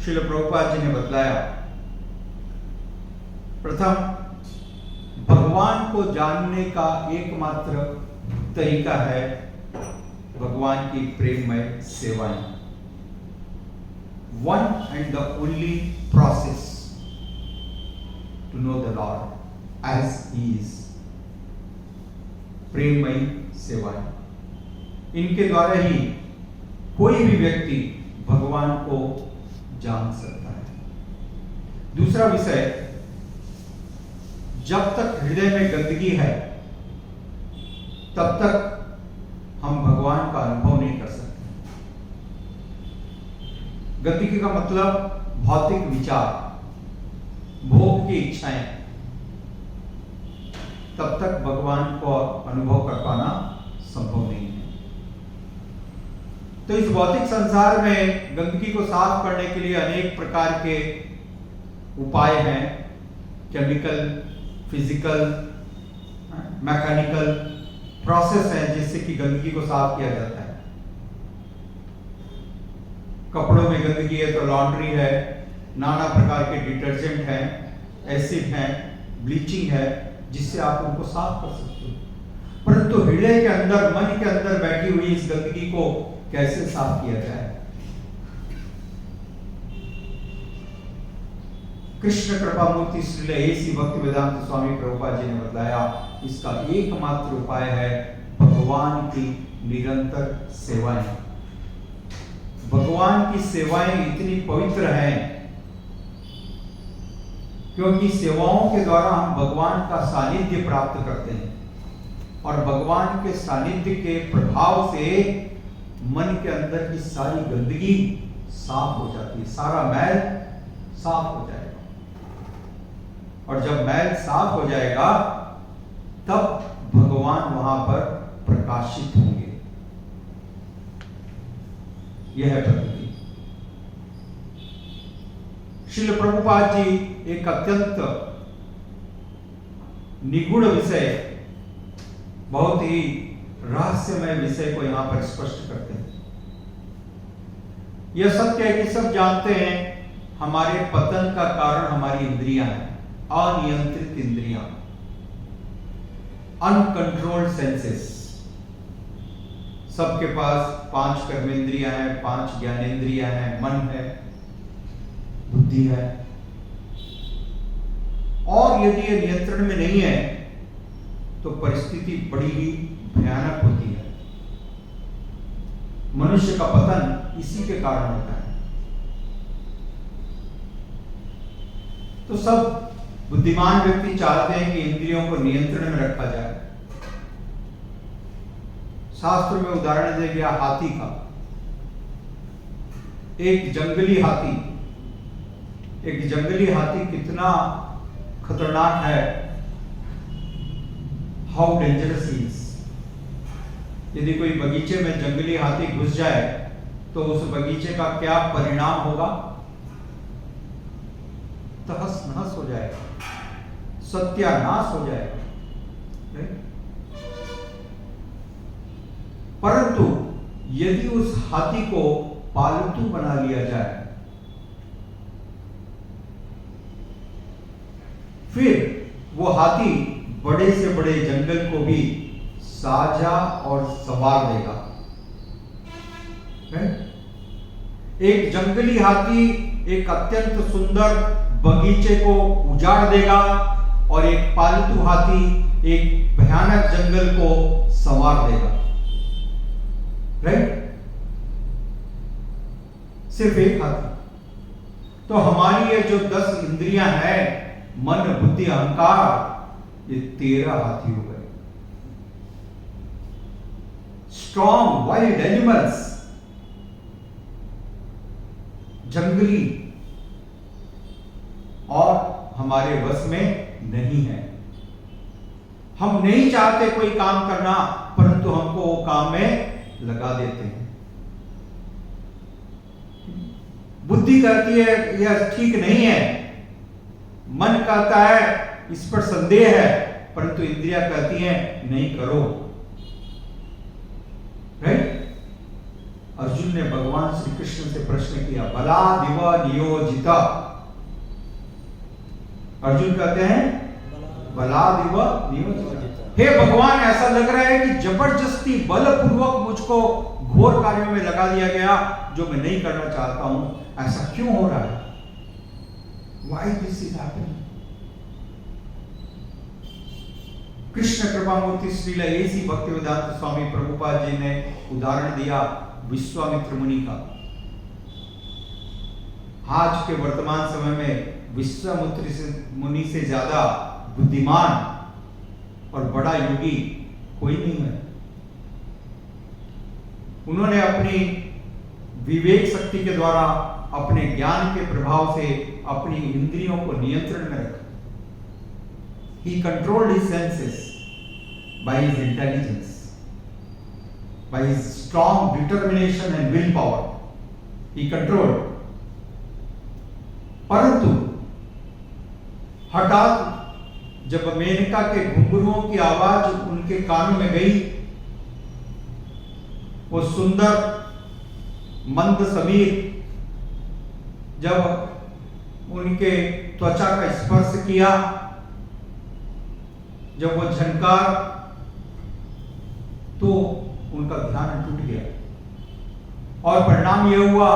श्रील प्रभुपाद जी ने बतलाया, प्रथम भगवान को जानने का एकमात्र तरीका है भगवान की प्रेममय सेवाएं। One and the only process to know the lord as he is, प्रेममयी सेवाएं। इनके द्वारा ही कोई भी व्यक्ति भगवान को जान सकता है। दूसरा विषय, जब तक हृदय में गंदगी है तब तक हम भगवान का अनुभव नहीं कर सकते। गंदगी का मतलब भौतिक विचार, भोग की इच्छाएं, तब तक भगवान को अनुभव कर पाना संभव नहीं है। तो इस भौतिक संसार में गंदगी को साफ करने के लिए अनेक प्रकार के उपाय हैं, केमिकल, फिजिकल, मैकेनिकल प्रोसेस है जिससे कि गंदगी को साफ किया जाता है। कपड़ों में गंदगी है तो लॉन्ड्री है, नाना प्रकार के डिटर्जेंट हैं, एसिड हैं, ब्लीचिंग है, जिससे आप उनको साफ कर सकते हो। परंतु हृदय के अंदर, मन के अंदर बैठी हुई इस गंदगी को कैसे साफ किया जाए? कृष्ण कृपा मूर्ति श्रील एसी भक्ति वेदांत स्वामी प्रभुपाद जी ने बताया, इसका एकमात्र उपाय है भगवान की निरंतर सेवाएं। भगवान की सेवाएं इतनी पवित्र हैं क्योंकि सेवाओं के द्वारा हम भगवान का सानिध्य प्राप्त करते हैं, और भगवान के सानिध्य के प्रभाव से मन के अंदर की सारी गंदगी साफ हो जाती है, सारा मैल साफ हो जाएगा। और जब मैल साफ हो जाएगा तब भगवान वहां पर प्रकाशित होंगे। यह है प्रकृति। श्रील प्रभुपाद जी एक अत्यंत निगूढ़ विषय, बहुत ही रहस्यमय विषय को यहां पर स्पष्ट करते हैं। यह सत्य है कि सब जानते हैं हमारे पतन का कारण हमारी इंद्रियां हैं, अनियंत्रित इंद्रियां, अनकंट्रोल्ड सेंसेस। सबके पास 5 कर्मेंद्रियां हैं, 5 ज्ञानेंद्रियां हैं, मन है, बुद्धि है। और यदि ये नियंत्रण में नहीं है तो परिस्थिति बड़ी ही भयानक होती है। मनुष्य का पतन इसी के कारण होता है। तो सब बुद्धिमान व्यक्ति चाहते हैं कि इंद्रियों को नियंत्रण में रखा जाए। शास्त्र में उदाहरण दिया गया हाथी का। एक जंगली हाथी कितना खतरनाक है, हाउ डेंजरस इज। यदि कोई बगीचे में जंगली हाथी घुस जाए तो उस बगीचे का क्या परिणाम होगा? तहस नहस हो जाएगा, सत्यानाश हो जाएगा। परंतु यदि उस हाथी को पालतू बना लिया जाए, फिर वो हाथी बड़े से बड़े जंगल को भी साझा और संवार देगा। एक जंगली हाथी एक अत्यंत सुंदर बगीचे को उजाड़ देगा और एक पालतू हाथी एक भयानक जंगल को संवार देगा। राइट? सिर्फ एक हाथी। तो हमारी ये जो 10 इंद्रियां हैं, मन, बुद्धि, अहंकार, ये 13 हाथी हो गए। स्ट्रॉन्ग वाइल्ड एनिमल्स, जंगली, और हमारे वश में नहीं है। हम नहीं चाहते कोई काम करना, परंतु हमको वो काम में लगा देते हैं। बुद्धि कहती है यह ठीक नहीं है, मन कहता है इस पर संदेह है, परंतु इंद्रियां कहती हैं नहीं करो। राइट? अर्जुन ने भगवान श्री कृष्ण से प्रश्न किया, बला दिव नियोजिता। अर्जुन कहते हैं बला दिव नियोजिता, हे भगवान ऐसा लग रहा है कि जबरदस्ती बलपूर्वक मुझको घोर कार्यों में लगा दिया गया जो मैं नहीं करना चाहता हूं। ऐसा क्यों हो रहा है? Why this is happening? Krishna कृपा मूर्ति श्रील एसी भक्तिवेदांत स्वामी प्रभुपाद जी ने उदाहरण दिया विश्वामित्र मुनि का। आज के वर्तमान समय में विश्वामित्र मुनि से ज्यादा बुद्धिमान और बड़ा योगी कोई नहीं है। उन्होंने अपनी विवेक शक्ति के द्वारा, अपने ज्ञान के प्रभाव से अपनी इंद्रियों को नियंत्रण में रखा। He controlled his senses by his intelligence, by his strong determination and willpower. He controlled. परंतु हठात जब मेनका के घुंघरुओं की आवाज उनके कानों में गई, वो सुंदर मंद समीर जब उनके त्वचा का स्पर्श किया, जब वो झनकार, तो उनका ध्यान टूट गया और परिणाम यह हुआ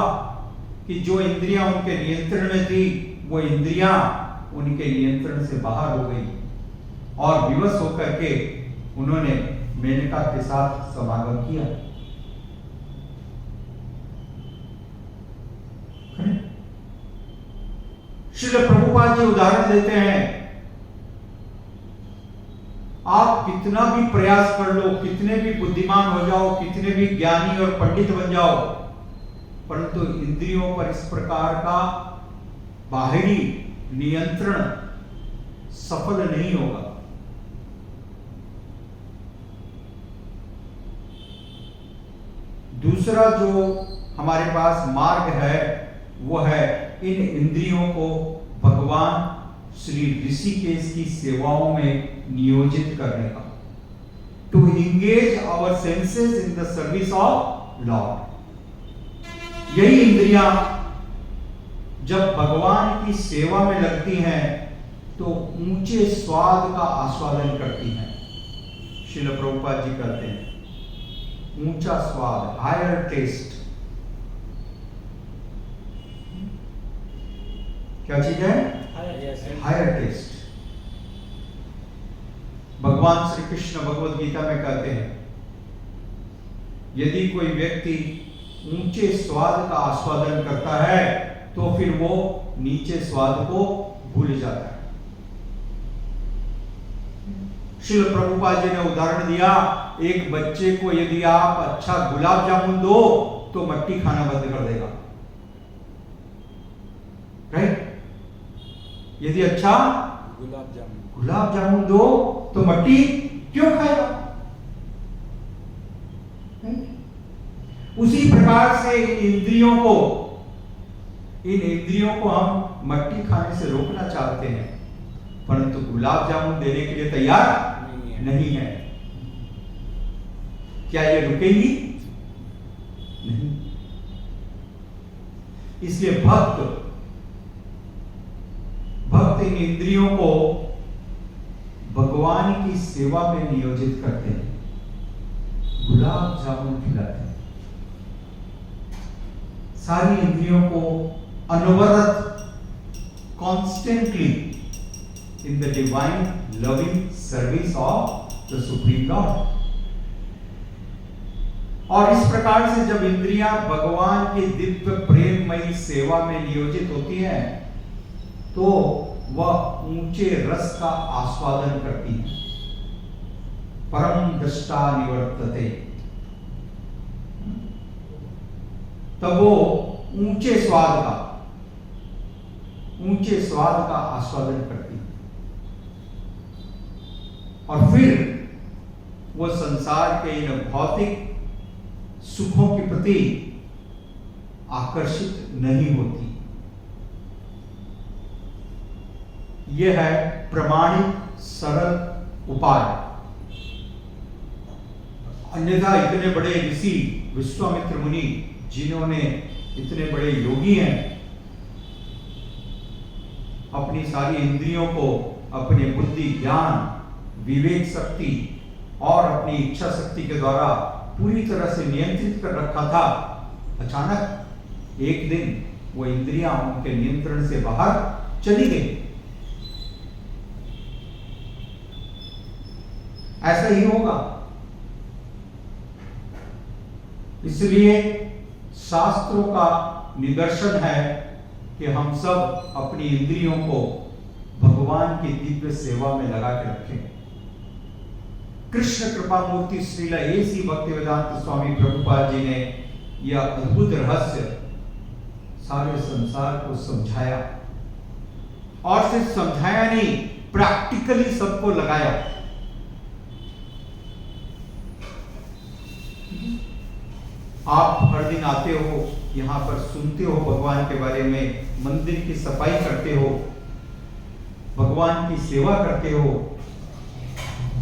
कि जो इंद्रियां उनके नियंत्रण में थी वो इंद्रियां उनके नियंत्रण से बाहर हो गई और विवश होकर के उन्होंने मेनका के साथ समागम किया। श्रील प्रभुपाद जी उदाहरण देते हैं, आप कितना भी प्रयास कर लो, कितने भी बुद्धिमान हो जाओ, कितने भी ज्ञानी और पंडित बन जाओ, परंतु इंद्रियों पर इस प्रकार का बाहरी नियंत्रण सफल नहीं होगा। दूसरा जो हमारे पास मार्ग है वो है इन इंद्रियों को भगवान श्री ऋषिकेश की सेवाओं में नियोजित करने का, to engage our senses in the service of Lord. यही इंद्रियां जब भगवान की सेवा में लगती हैं तो ऊंचे स्वाद का आस्वादन करती हैं। श्रील प्रभुपाद जी कहते हैं ऊंचा स्वाद, हायर टेस्ट। क्या चीज है? Higher test. भगवान श्री कृष्ण भगवद गीता में कहते हैं यदि कोई व्यक्ति ऊंचे स्वाद का आस्वादन करता है तो फिर वो नीचे स्वाद को भूल जाता है। श्रील प्रभुपाद जी ने उदाहरण दिया, एक बच्चे को यदि आप अच्छा गुलाब जामुन दो तो मट्टी खाना बंद कर देगा, राइट? यदि अच्छा गुलाब जामुन दो तो मट्टी क्यों खाएगा? उसी प्रकार से इन इंद्रियों को हम मट्टी खाने से रोकना चाहते हैं, परंतु गुलाब जामुन देने के लिए तैयार नहीं है। क्या ये रुकेगी? नहीं। इसलिए भक्त इन इंद्रियों को भगवान की सेवा में नियोजित करते हैं, गुलाब जामुन खिलाते हैं, सारी इंद्रियों को अनवरत, constantly in the divine loving service of the supreme Lord. और इस प्रकार से जब इंद्रियां भगवान की दिव्य प्रेममयी सेवा में नियोजित होती हैं तो वह ऊंचे रस का आस्वादन करती है। परम दृष्टा निवर्तते, तब वो ऊंचे स्वाद का आस्वादन करती है और फिर वो संसार के इन भौतिक सुखों के प्रति आकर्षित नहीं होती। यह है प्रमाणित सरल उपाय। अन्यथा इतने बड़े ऋषि विश्वामित्र मुनि जिन्होंने, इतने बड़े योगी हैं, अपनी सारी इंद्रियों को अपनी बुद्धि, ज्ञान, विवेक शक्ति और अपनी इच्छा शक्ति के द्वारा पूरी तरह से नियंत्रित कर रखा था। अचानक एक दिन वो इंद्रियां उनके नियंत्रण से बाहर चली गई। ऐसा ही होगा। इसलिए शास्त्रों का निदर्शन है कि हम सब अपनी इंद्रियों को भगवान की दिव्य सेवा में लगा के रखें। कृष्ण कृपा मूर्ति श्रील A.C. भक्तिवेदांत स्वामी प्रभुपाद जी ने यह अद्भुत रहस्य सारे संसार को समझाया, और सिर्फ समझाया नहीं, प्रैक्टिकली सबको लगाया। आप हर दिन आते हो, यहां पर सुनते हो भगवान के बारे में, मंदिर की सफाई करते हो, भगवान की सेवा करते हो,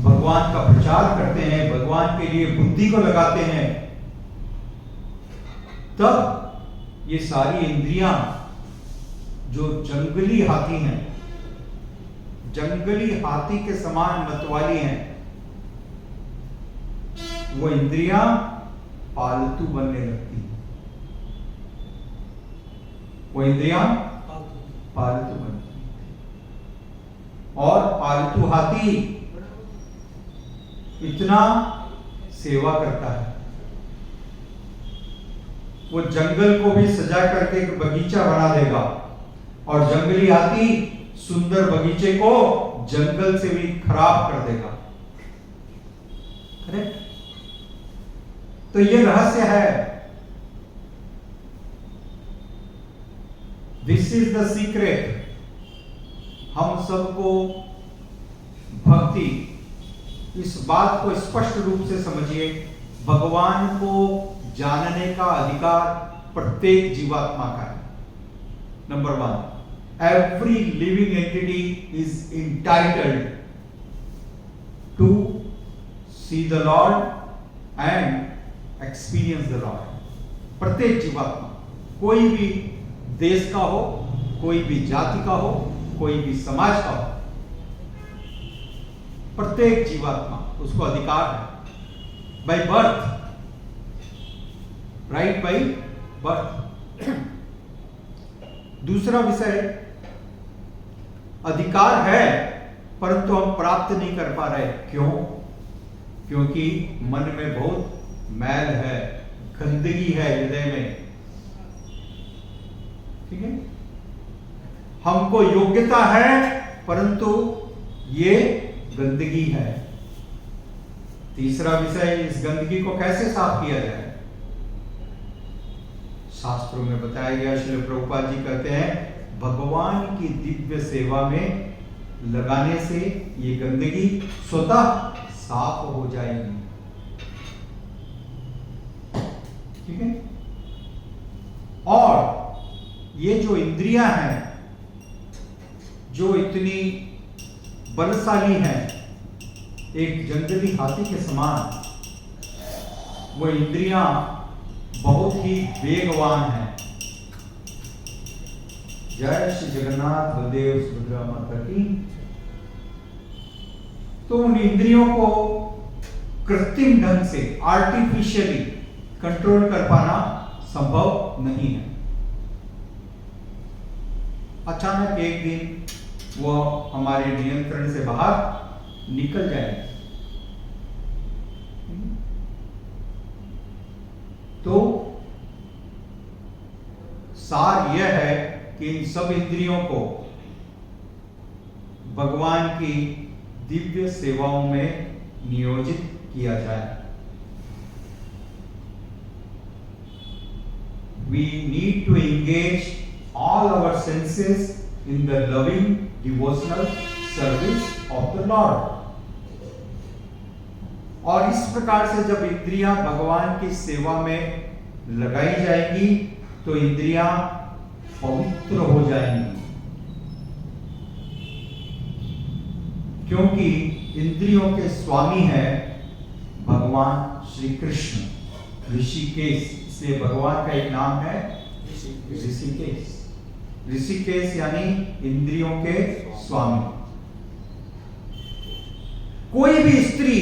भगवान का प्रचार करते हैं, भगवान के लिए बुद्धि को लगाते हैं, तब ये सारी इंद्रियां जो जंगली हाथी हैं, जंगली हाथी के समान मतवाली हैं, वो इंद्रियां पालतू बनने लगती हैं। वो इंद्रियां पालतू बनती हैं। और पालतू हाथी इतना सेवा करता है, वो जंगल को भी सजा करके एक बगीचा बना देगा, और जंगली हाथी सुंदर बगीचे को जंगल से भी खराब कर देगा। करेक्ट? तो ये रहस्य है। This is the secret. हम सबको भक्ति, इस बात को स्पष्ट रूप से समझिए, भगवान को जानने का अधिकार प्रत्येक जीवात्मा का है। Number 1, every living entity is entitled to see the Lord and experience the Lord. प्रत्येक जीवात्मा, कोई भी देश का हो, कोई भी जाति का हो, कोई भी समाज का हो, प्रत्येक जीवात्मा, उसको अधिकार है by birth, right, by birth. दूसरा विषय, अधिकार है परंतु हम प्राप्त नहीं कर पा रहे। क्यों? क्योंकि मन में बहुत मैल है, गंदगी है हृदय में। ठीक है? हमको योग्यता है परंतु ये गंदगी है। तीसरा विषय, इस गंदगी को कैसे साफ किया जाए? शास्त्रों में बताया गया। श्रील प्रभुपाद जी कहते हैं, भगवान की दिव्य सेवा में लगाने से ये गंदगी स्वतः साफ हो जाएगी। ठीक है? और ये जो इंद्रियां हैं, जो इतनी बलशाली हैं, एक जंगली हाथी के समान, वो इंद्रियां बहुत ही वेगवान हैं। जय श्री जगन्नाथ बलदेव सुभद्रा माता की। तो उन इंद्रियों को कृत्रिम ढंग से, आर्टिफिशियली कंट्रोल कर पाना संभव नहीं है। अचानक एक दिन वो हमारे नियंत्रण से बाहर निकल जाएगी। तो सार यह है कि इन सब इंद्रियों को भगवान की दिव्य सेवाओं में नियोजित किया जाए। We need to engage all our senses in the loving devotional service of the Lord. और इस प्रकार से जब इंद्रियां भगवान की सेवा में लगाई जाएंगी तो इंद्रियां पवित्र हो जाएंगी, क्योंकि इंद्रियों के स्वामी है भगवान श्री कृष्ण। ऋषिकेश इसलिए भगवान का एक नाम है ऋषिकेश। ऋषिकेश यानी इंद्रियों के स्वामी। कोई भी स्त्री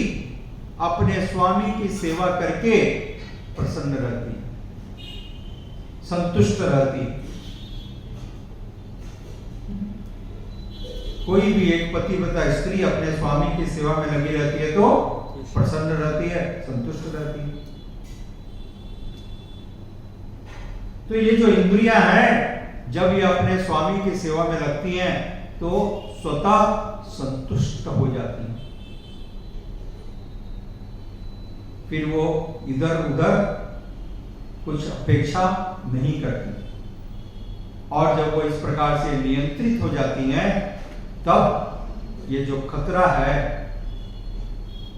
अपने स्वामी की सेवा करके प्रसन्न रहती है, संतुष्ट रहती है। कोई भी एक पतिव्रता स्त्री अपने स्वामी की सेवा में लगी रहती है तो प्रसन्न रहती है, संतुष्ट रहती है। तो ये जो इंद्रियां हैं, जब ये अपने स्वामी की सेवा में लगती हैं तो स्वतः संतुष्ट हो जाती हैं। फिर वो इधर उधर कुछ अपेक्षा नहीं करती। और जब वो इस प्रकार से नियंत्रित हो जाती हैं, तब ये जो खतरा है,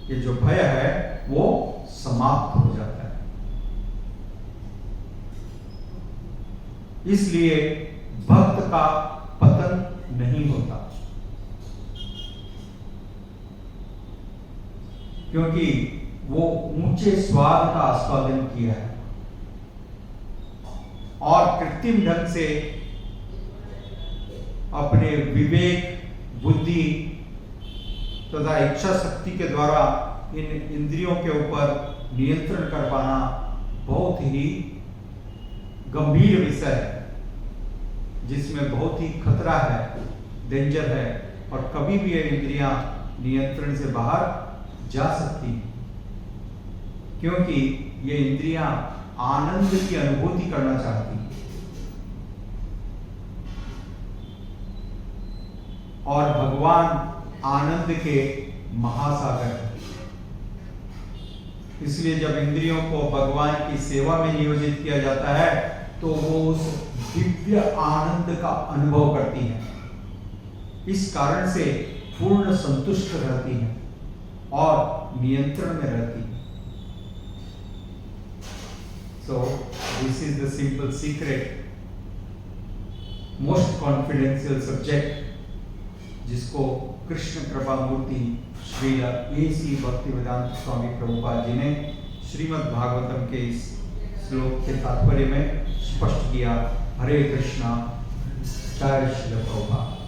ये जो भय है, वो समाप्त हो जाता है। इसलिए भक्त का पतन नहीं होता, क्योंकि वो ऊंचे स्वाद का आस्वादन किया है और कृत्रिम ढंग से अपने विवेक, बुद्धि तथा इच्छा शक्ति के द्वारा इन इंद्रियों के ऊपर नियंत्रण कर पाना बहुत ही गंभीर विषय है, जिसमें बहुत ही खतरा है, डेंजर है, और कभी भी ये इंद्रियां नियंत्रण से बाहर जा सकती हैं, क्योंकि ये इंद्रियां आनंद की अनुभूति करना चाहती हैं। और भगवान आनंद के महासागर है। इसलिए जब इंद्रियों को भगवान की सेवा में नियोजित किया जाता है तो वो उस दिव्य आनंद का अनुभव करती है। इस कारण से पूर्ण संतुष्ट रहती है और नियंत्रण में रहती है। So this is the simple secret, most confidential subject, जिसको कृष्ण कृपा मूर्ति श्रील A.C. भक्तिवेदांत स्वामी प्रभुपाद जी ने श्रीमद् भागवतम के इस श्लोक के तात्पर्य में स्पष्ट किया। हरे कृष्णा, जय श्री प्रभुपाद।